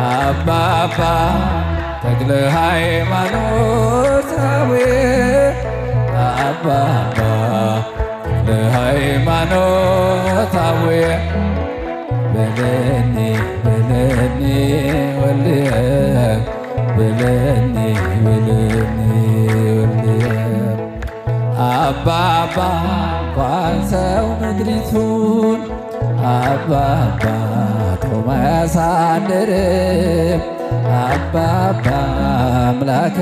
አባባ ተክለ ሃይማኖታዊ አባባ ተክለ ሃይማኖታዊ በለኒ በለኒ ወልየ በለኒ በለኒ ወልየ አባባ እንኳን ሰው ምድሪቱን አባባ ጦማ ያሳድርም አባባ አምላከ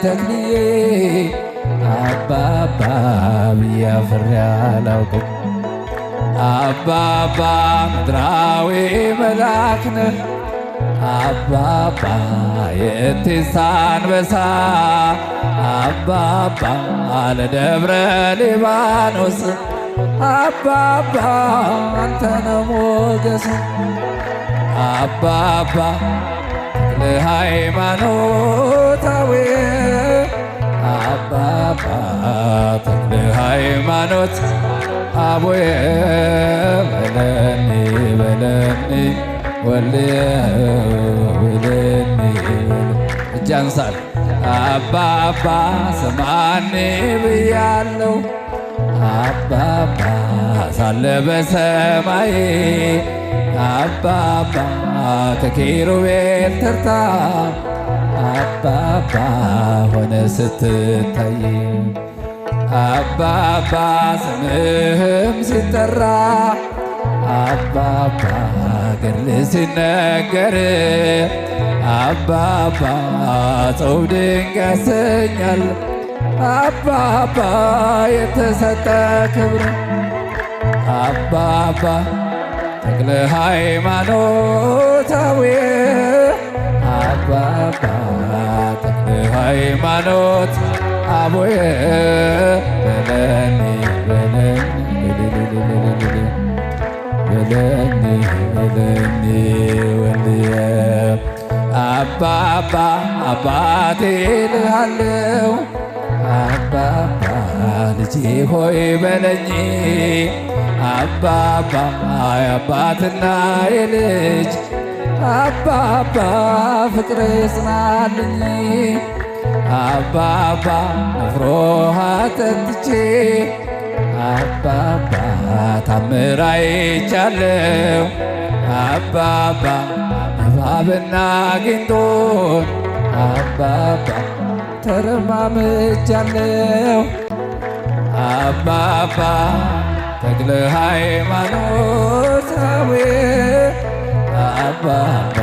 ተክልዬ አባባ ብዬ አፍሬ አላውቅም። አባባ ምድራዊ መልአክ ነህ አባባ የእቴሳ አንበሳ አባባ ለደብረ ሊባኖስ አባባ አንተነ ሞገስ አባባ ተክለ ሃይማኖታዊ አባባ ተክለ ሃይማኖት አቡየ በለኒ በለኒ ወልየ በለኒ እጅ አንሳል አባባ ስማኒ ብያለው አባባ ሳለ በሰማይ አባባ ከኪሩቤል ተርታ አባባ ሆነ ስትታይ አባባ ስምህም ሲጠራ አባባ ገድል ሲነገር አባባ ሰው ድንቅ ያሰኛል አባባ የተሰጠ ክብር አባባ ተክለ ሃይማኖታዊ አባባ ተክለ ሃይማኖት አቡየ በለኒ በለኒ በለኒ በለኒ ወልየ አባባ አባቴ ልሃለው አባባ ልጄ ሆይ በለኝ አባባ የአባትና የልጅ አባባ ፍቅር ይጽናልኝ አባባ ንፍሮ አጠጥቼ አባባ ታምር አይቻለው አባባ እባብና ጊንጦን አባባ ተረማምጃለው አባባ ተክለ ሃይማኖታዊ አባባ